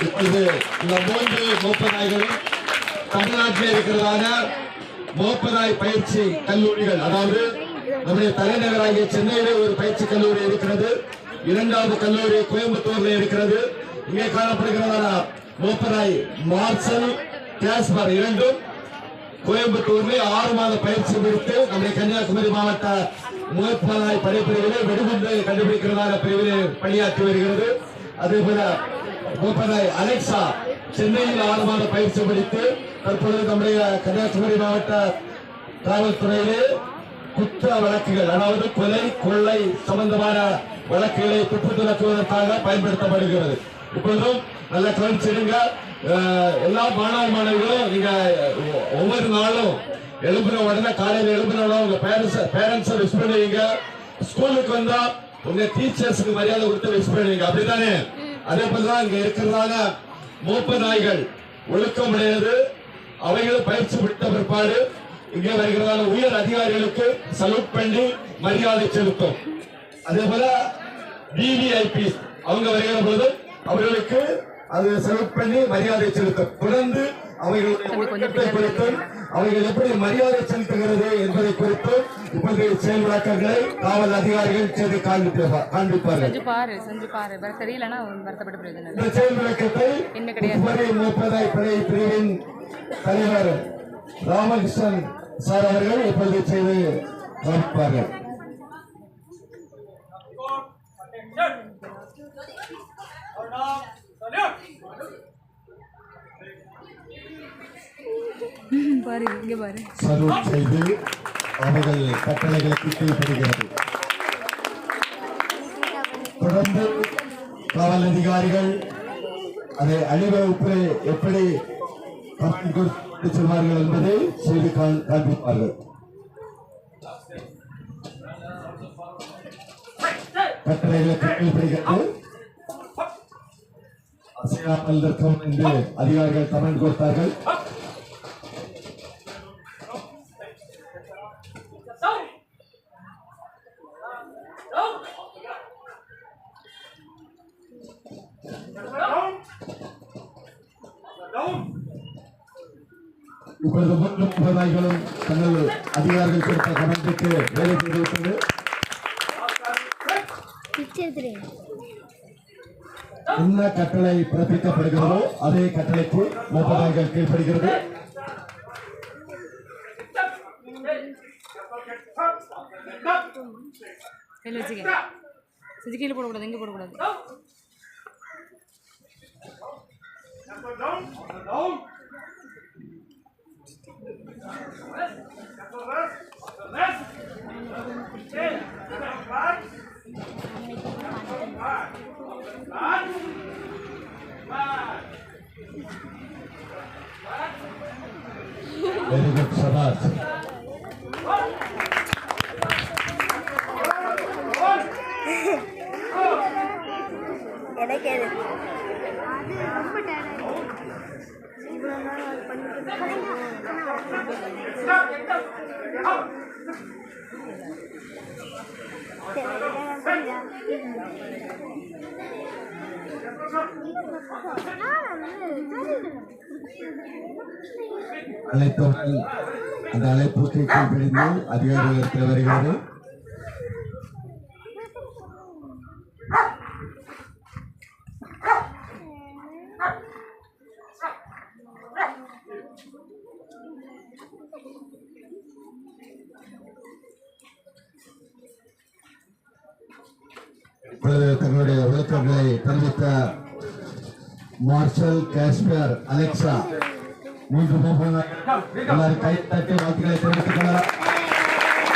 இப்பொழுது இந்த 3 மோப்பநாய்களும் தமிழ்நாட்டில் இருக்கிறதான மோப்பநாய் பயிற்சி கல்லூரிகள், அதாவது நம்முடைய தலைநகராகிய சென்னையிலே ஒரு பயிற்சி கல்லூரி இருக்கிறது, 2வது கல்லூரி கோயம்புத்தூர்ல இருக்கிறது. இங்கே காணப்படுகிறதான மோப்பநாய் மார்ஷல், காஸ்பர் இரண்டும் கோயம்புத்தூர்ல 6 மாத பயிற்சி முடித்து நம்முடைய கன்னியாகுமரி மாவட்ட மோப்பநாய் படைப்பிரிவிலே வெடிகுண்டு கண்டுபிடிக்கிறதான பிரிவிலே பணியாற்றி வருகிறது. அதே போல மோப்பநாய் அலெக்சா சென்னையில் 6 மாத பயிற்சி முடித்து தற்பொழுது நம்முடைய கன்னியாகுமரி மாவட்ட காவல்துறையிலே குற்ற வழக்குகள், அதாவது கொலை கொள்ளை சம்பந்தமான வழக்குகளை துப்பு துலக்குவதற்காக பயன்படுத்தப்படுகிறது. இப்பொழுதும் நல்ல கவனிச்சிடுங்க. எல்லா மாணவ மாணவிகளும் நீங்க ஒவ்வொரு நாளும் எழுப்புற உடனே காலையில் எழுப்புறோம் உங்க பேரண்ட்ஸ் விஷ் பண்ணுவீங்க. ஸ்கூலுக்கு வந்தா உங்க டீச்சர்ஸுக்கு மரியாதை கொடுத்து விஷ் பண்ணுவீங்க, அப்படித்தானே? அதே போலதான் இங்க இருக்கிறதான மோப்ப நாய்கள் ஒழுக்கம் உடையது. அவைகளும் பயிற்சி விட்ட பிற்பாடு இங்கே வருகிறதான உயர் அதிகாரிகளுக்கு சல்யூட் பண்ணி மரியாதை செலுத்தும். அதே போல விவிஐபி அவங்க வருகிற பொழுது அவர்களுக்கு அது சல்யூட் பண்ணி மரியாதை செலுத்தும். தொடர்ந்து அவைகளுடைய ஒழுக்கத்தை குறித்தும் அவைகள் எப்படி மரியாதை செலுத்துகிறது என்பதை குறித்து இப்போது செயல் விளக்கங்களை காவல் அதிகாரிகள் செய்து காண்பிப்பார்கள். இந்த செயல் விளக்கத்தை மோப்பநாய் படை பிரிவின் தலைவர் ராமகிருஷ்ணன் சார் அவர்கள் இப்போது செய்து காண்பிப்பார்கள். சல்யூட் செய்து அவர்கள் கட்டளைகளுக்கு கீழ்ப்படுகிறது. தொடர்ந்து காவல் அதிகாரிகள் அதை அணிவகுப்பில் எப்படி கொடுத்து செல்வார்கள் என்பதை செய்து காண்பிப்பார்கள். கட்டளைகளுக்கு கீழ்ப்படுகிறது. அசையாமல் இருக்கும் என்று அதிகாரிகள் கமெண்ட் கொடுத்தார்கள். இப்பொழுது 3 மோப்பநாய்களும் தங்கள் அதிகாரிகள் கொடுத்த கமெண்ட்டுக்கு வேலை செய்துவிட்டது. என்ன கட்டளை பிறப்பிக்கப்படுகிறதோ அதே கட்டளைக்கு மோப்பநாய்கள் கீழ்ப்படுகிறது. கீழே போடக்கூடாது, எங்க போடக்கூடாது. Very good, Shabazz. அழைத்தவர்கள் அந்த அழைப்புக்கு கீழ்ப்படிந்து அதிகாரிகள் வருகிறது. தங்களுடைய விளக்கங்களை தெரிவித்த மார்ஷல், காஸ்பர், அலெக்சா 3 மோப்பநாய்கள் எல்லாரும் கை தட்டி வாழ்த்துக்களை தெரிவித்துக் கொள்ளலாம்.